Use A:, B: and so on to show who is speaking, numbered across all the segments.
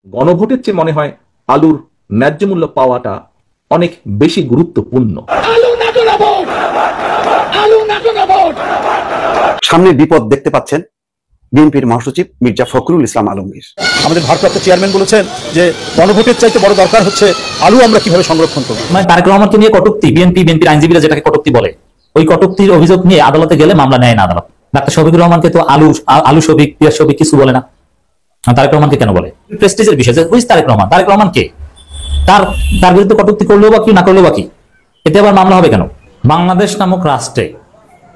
A: গণভোটের চেয়ে মনে হয় আলুর ন্যায্য মূল্য পাওয়াটা অনেক বেশি গুরুত্বপূর্ণ।
B: সামনে বিপদ দেখতে পাচ্ছেন বিএনপির মহাসচিব মির্জা ফখরুল ইসলাম আলমগীর।
C: আমাদের ভারপ্রাপ্ত চেয়ারম্যান বলেছেন যে গণভোটের চাইতে বড় দরকার হচ্ছে আলু আমরা কিভাবে সংরক্ষণ করব।
D: মানে তারেক রহমানকে নিয়ে কটূক্তি, বিএনপির আইনজীবীরা যেটাকে কটূক্তি বলে, ওই কটূক্তির অভিযোগ নিয়ে আদালতে গেলে মামলা নেয় না আদালত। ডাক্তার শফিকুর রহমানকে তো আলু শফিক, পিয়াজ শফিক কিছু বলে না। তারেক রহমানকে কেন বলে? প্রেস্টিজের বিষয়। তারেক রহমান কে? তার বিরুদ্ধে কটূক্তি করলেও বা কি, না করলেও বা কি, এতে আবার মামলা হবে কেন? বাংলাদেশ নামক রাষ্ট্রে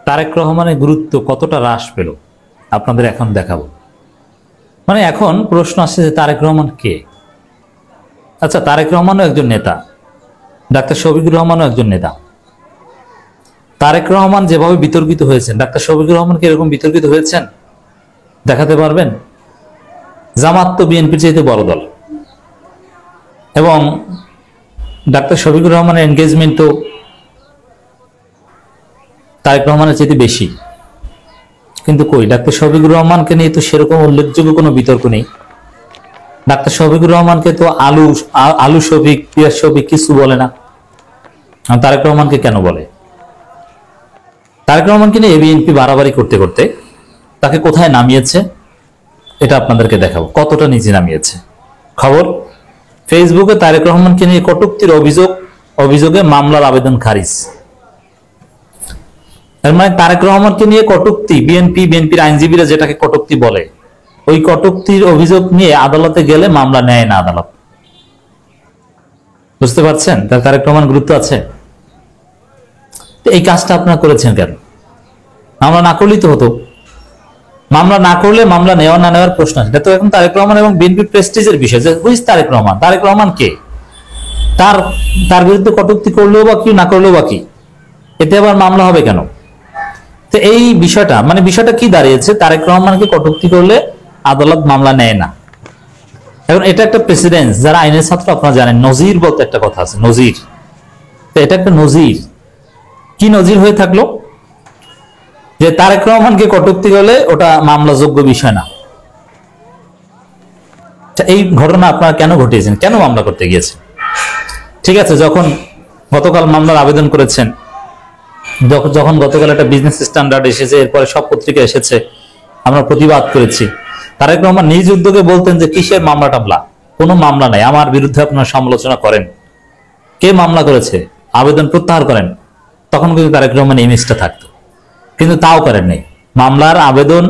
D: তারেক রহমানের গুরুত্ব কতটা হ্রাস পেল আপনাদের এখন দেখাবো। মানে এখন প্রশ্ন আসছে যে তারেক রহমান কে? আচ্ছা, তারেক রহমানও একজন নেতা, ডাক্তার শফিকুর রহমানও একজন নেতা। তারেক রহমান যেভাবে বিতর্কিত হয়েছেন, ডাক্তার শফিকুর রহমান কি এরকম বিতর্কিত হয়েছেন? দেখাতে পারবেন? জামাত তো বিএনপির চাইতে বড় দল, এবং ডাক্তার শফিকুর রহমানের এনগেজমেন্ট তো তারেক রহমানের চাইতে বেশি। কিন্তু কই, ডাক্তার শফিকুর রহমানকে নিয়ে তো সেরকম উল্লেখযোগ্য কোনো বিতর্ক নেই। ডাক্তার শফিকুর রহমানকে তো আলু শফিক, পিয়াজ শফিক কিছু বলে না। তারেক রহমানকে কেন বলে? তারেক রহমানকে নিয়ে বিএনপি বাড়াবাড়ি করতে করতে তাকে কোথায় নামিয়েছে এটা আপনাদেরকে দেখাবো, কতটা নিচে নামিয়েছে। খবর, ফেসবুকে তারেক রহমানকে নিয়ে কটূক্তির অভিযোগে মামলার আবেদন খারিজ। এর মানে তারেক রহমানকে নিয়ে কটূক্তি, বিএনপির আইনজীবীরা যেটাকে কটূক্তি বলে, ওই কটূক্তির অভিযোগ নিয়ে আদালতে গেলে মামলা নেয় না আদালত। বুঝতে পারছেন তারেক রহমান গুরুত্ব আছে? এই কাজটা আপনারা করেছেন কেন? মামলা না করলেই তো হতো। মামলা না করলে মামলা নেওয়া না নেওয়ার প্রশ্ন আছে। এটা তো এখন তারেক রহমান এবং বিএনপির প্রেস্টিজের বিষয় যে হুইজ তারেক রহমান কে? তার বিরুদ্ধে কটূক্তি করলেও বা কি, না করলেও বা কি, এতে আবার মামলা হবে কেন? তো এই বিষয়টা কি দাঁড়িয়েছে? তারেক রহমানকে কটূক্তি করলে আদালত মামলা নেয় না। এখন এটা একটা প্রেসিডেন্স, যারা আইনের ছাত্র আপনারা জানেন, নজির বলতে একটা কথা আছে, নজির। তো এটা একটা নজির। কি নজির হয়ে থাকলো যে তারেক রহমানকে কটূক্তি করলে ওটা মামলাযোগ্য বিষয় না। এই ঘটনা আপনারা কেন ঘটিয়েছেন? কেন মামলা করতে গিয়েছেন? ঠিক আছে, যখন গতকাল মামলার আবেদন করেছেন, যখন গতকাল একটা বিজনেস স্ট্যান্ডার্ড এসেছে, এরপরে সব পত্রিকা এসেছে, আমরা প্রতিবাদ করেছি। তারেক রহমান নিজ উদ্যোগে বলতেন যে কিসের মামলা টামলা, কোনো মামলা নাই, আমার বিরুদ্ধে আপনারা সমালোচনা করেন, কে মামলা করেছে, আবেদন প্রত্যাহার করেন। তখন কিন্তু তারেক রহমান ইমেজটা থাকতো, কিন্তু তাও করেন নাই। মামলার আবেদন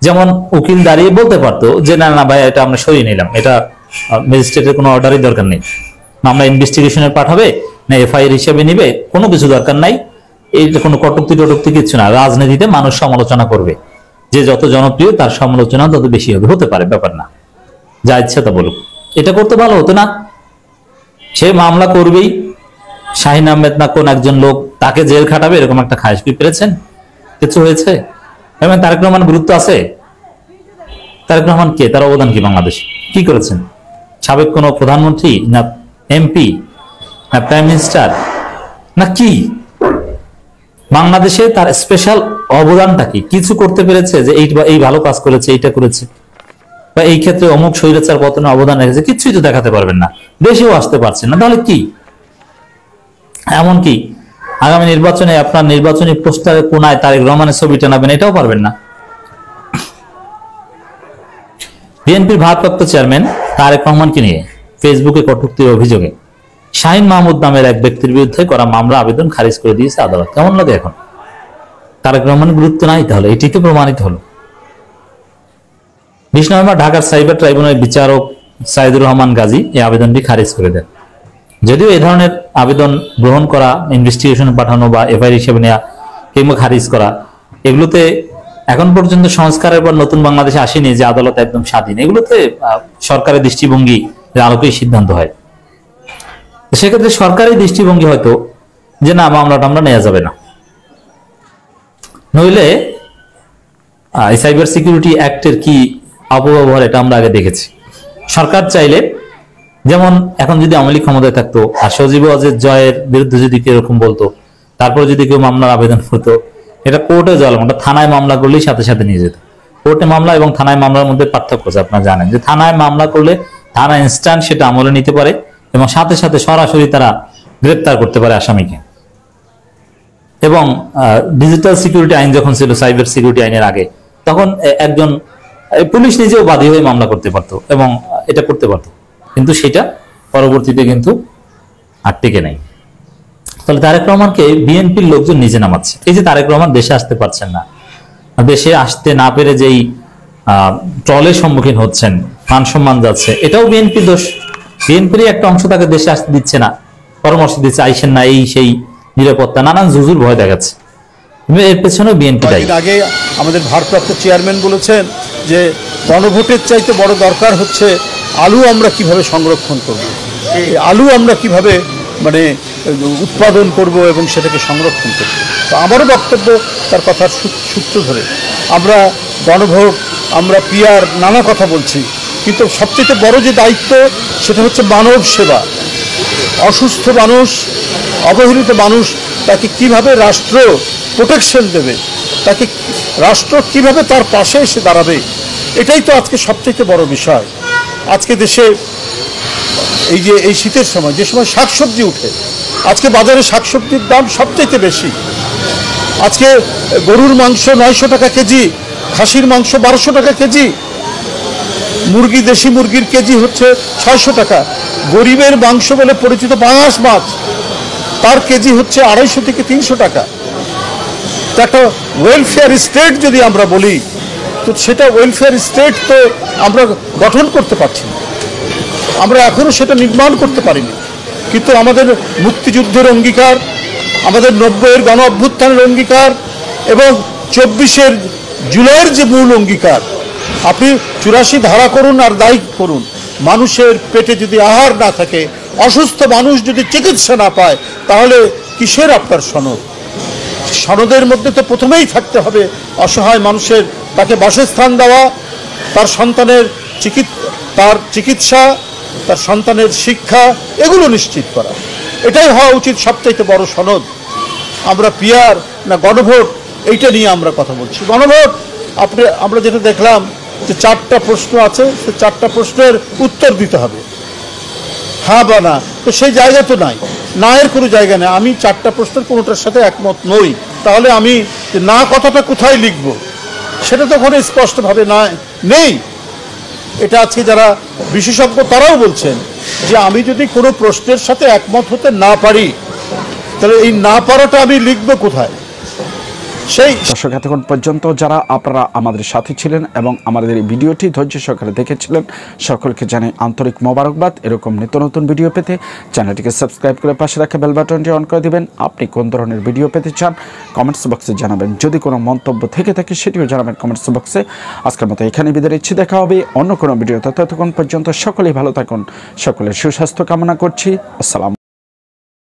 D: যেমন উকিল দাঁড়িয়ে বলতে পারতো যে না না ভাই, এটা আমরা সরিয়ে নিলাম, এটা ম্যাজিস্ট্রেটের কোনো অর্ডারই দরকার নেই, মামলা ইনভেস্টিগেশনের পাঠাবে না এফআইআর হিসেবে নিবে, কোনো কিছু দরকার নাই, এইটা কোনো কটূক্তি কিছু না। রাজনীতিতে মানুষ সমালোচনা করবে, যে যত জনপ্রিয় তার সমালোচনা তত বেশি হবে, হতে পারে, ব্যাপার না, যা ইচ্ছা তা বলুক। এটা করতে ভালো হতো না? সে মামলা করবেই, শাহিন আহমেদ না কোন একজন লোক তাকে জেল খাটাবে, এরকম একটা খায়েশ কি পেরেছেন? কিছু হয়েছে? এবং তারেক রহমান গুরুত্ব আছে? তারেক রহমান কে? তার অবদান কি বাংলাদেশে? কি করেছেন? সাবেক কোন প্রধানমন্ত্রী, না এমপি, না প্রাইম মিনিস্টার, না কি? বাংলাদেশে তার স্পেশাল অবদানটা কি? কিছু করতে পেরেছে যে এই ভালো কাজ করেছে, এইটা করেছে, বা এই ক্ষেত্রে অমুক স্বৈরাচার পতনে অবদান রেখেছে? কিছুই তো দেখাতে পারবেন না, দেশেও আসতে পারছেন না, তাহলে কি? এমনকি আগামী নির্বাচনে আপনার নির্বাচনী পোস্টারের কোনায় তারেক রহমানের ছবি টানাবেন, এটাও পারবেন না। বিএনপির ভারপ্রাপ্ত চেয়ারম্যান তারেক রহমানকে নিয়ে ফেসবুকে কটূক্তির অভিযোগে শাহিন মাহমুদ নামের এক ব্যক্তির বিরুদ্ধে করা মামলা আবেদন খারিজ করে দিয়েছে আদালত। কেমন লাগে এখন? তারেক রহমানের গুরুত্ব নাই, তাহলে এটি তো প্রমাণিত হলো। 20 নভেম্বর ঢাকার সাইবার ট্রাইব্যুনালের বিচারক সাইদুর রহমান গাজী এই আবেদনটি খারিজ করে দেন। যদিও এই ধরনের আবেদন গ্রহণ করা, ইনভেস্টিগেশনে পাঠানো বা এফআইআর হিসেবে নেওয়া কিংবা খারিজ করা, এগুলোতে এখন পর্যন্ত সংস্কারের পর নতুন বাংলাদেশে আসেনি যে আদালত একদম স্বাধীন। এগুলোতে সরকারের দৃষ্টিভঙ্গি আলোকেই সিদ্ধান্ত হয়। সেক্ষেত্রে সরকারি দৃষ্টিভঙ্গি হয়তো যে না, মামলাটা আমরা নেওয়া যাবে না, নইলে সাইবার সিকিউরিটি অ্যাক্টের কি অপব্যবহার এটা আমরা আগে দেখেছি। সরকার চাইলে, যেমন এখন যদি আওয়ামী লীগ ক্ষমতায় থাকতো আর সজীব ওয়াজেদ জয়ের বিরুদ্ধে যদি কেউ এরকম বলতো, তারপর যদি কেউ মামলার আবেদন করতো, এটা কোর্টে যাওয়া, ওটা থানায় মামলা করলেই সাথে সাথে নিয়ে যেত। কোর্টে মামলা এবং থানায় মামলার মধ্যে পার্থক্য আছে, আপনারা জানেন যে থানায় মামলা করলে থানা ইনস্ট্যান্ট সেটা আমলে নিতে পারে এবং সাথে সাথে সরাসরি তারা গ্রেপ্তার করতে পারে আসামিকে। এবং ডিজিটাল সিকিউরিটি আইন যখন ছিল, সাইবার সিকিউরিটি আইনের আগে, তখন একজন পুলিশ নিজেও বাদী হয়ে মামলা করতে পারতো এবং এটা করতে পারতো, কিন্তু সেটা পরবর্তীতে কিন্তু আর টিকে নাই। তাহলে তারেক রহমানকে বিএনপির লোকজন নিজে নামাচ্ছে। এই যে তারেক রহমান দেশে আসতে পারছেন না, দেশে আসতে না পেরে যেই ট্রলের সম্মুখীন হচ্ছেন, মান সম্মান যাচ্ছে, এটাও বিএনপির দোষ। বিএনপির একটা অংশ তাকে দেশে আসতে দিচ্ছে না, পরামর্শ দিচ্ছে আইসেন না, এই সেই নিরাপত্তা, নানান জুজুর ভয় দেখাচ্ছে। এর পেছনে বিএনপি দায়ী।
C: আগে আমাদের ভারপ্রাপ্ত চেয়ারম্যান বলেছেন যে গণভোটের চাইতে বড় দরকার হচ্ছে আলু আমরা কিভাবে সংরক্ষণ করব, আলু আমরা কিভাবে উৎপাদন করব এবং সেটাকে সংরক্ষণ করব। তো আমারও বক্তব্য তার কথার সূত্র ধরে, আমরা গণভোট, আমরা পিআর, নানা কথা বলছি, কিন্তু সবচেয়ে বড় যে দায়িত্ব সেটা হচ্ছে মানব সেবা। অসুস্থ মানুষ, অবহেলিত মানুষ, তাকে কিভাবে রাষ্ট্র প্রোটেকশন দেবে, তাকে রাষ্ট্র কিভাবে তার পাশে এসে দাঁড়াবে, এটাই তো আজকে সবচেয়ে বড় বিষয়। আজকে দেশে এই শীতের সময়, যে সময় শাকসবজি উঠে, আজকে বাজারে শাকসবজির দাম সবচেয়ে বেশি। আজকে গরুর মাংস 900 টাকা কেজি, খাসির মাংস 1200 টাকা কেজি, মুরগি, দেশি মুরগির কেজি হচ্ছে 600 টাকা। গরিবের মাংস বলে পরিচিত পাঙাশ মাছ, তার কেজি হচ্ছে 250 থেকে 300 টাকা। একটা ওয়েলফেয়ার স্টেট যদি আমরা বলি, তো সেটা ওয়েলফেয়ার স্টেট তো আমরা গঠন করতে পারছি না, আমরা এখনো সেটা নির্মাণ করতে পারিনি। কিন্তু আমাদের মুক্তিযুদ্ধের অঙ্গীকার, আমাদের 90-এর গণ অভ্যুত্থানের অঙ্গীকার এবং 24-এর জুলাইয়ের যে মূল অঙ্গীকার, আপনি 84 ধারা করুন আর দায়ী করুন, মানুষের পেটে যদি আহার না থাকে, অসুস্থ মানুষ যদি চিকিৎসা না পায়, তাহলে কিসের আপনার সনদ? সনদের মধ্যে তো প্রথমেই থাকতে হবে অসহায় মানুষের, তাকে বাসস্থান দেওয়া, তার সন্তানের চিকিৎসা, তার সন্তানের শিক্ষা, এগুলো নিশ্চিত করা। এটাই হওয়া উচিত সবচাইতে বড় সনদ। আমরা পিআর না গণভোট, এইটা নিয়ে আমরা কথা বলছি। গণভোট আমরা যেটা দেখলাম যে 4টা প্রশ্ন আছে, সে 4টা প্রশ্নের উত্তর দিতে হবে, হ্যাঁ বা না। তো সেই জায়গা তো নাই, না এর কোনো জায়গা নেই। আমি 4টা প্রশ্নের কোনোটার সাথে একমত নই, তাহলে আমি না কথাটা কোথায় লিখব সেটা তো ওখানে স্পষ্টভাবে নেই। এটা আজকে যারা বিশেষজ্ঞ তারাও বলছেন যে আমি যদি কোনো প্রশ্নের সাথে একমত হতে না পারি, তাহলে এই না পারাটা আমি লিখব কোথায়? সেই
E: দর্শক, এতক্ষণ পর্যন্ত যারা আপনারা আমাদের সাথে ছিলেন এবং আমাদের এই ভিডিওটি ধৈর্য সহকারে দেখেছিলেন, সকলকে জানাই আন্তরিক মোবারকবাদ। এরকম নিত্য নতুন ভিডিও পেতে চ্যানেলটিকে সাবস্ক্রাইব করে পাশে রাখা বেল বাটনটি অন করে দিবেন। আপনি কোন ধরনের ভিডিও পেতে চান কমেন্টস বক্সে জানাবেন, যদি কোনো মন্তব্য থেকে থাকে সেটিও জানাবেন কমেন্টস বক্সে। আজকের মতো এখানে বিদায় নিচ্ছি, দেখা হবে অন্য কোনো ভিডিওতে। ততক্ষণ পর্যন্ত সকলেই ভালো থাকুন, সকলের সুস্বাস্থ্য কামনা করছি। আসসালাম।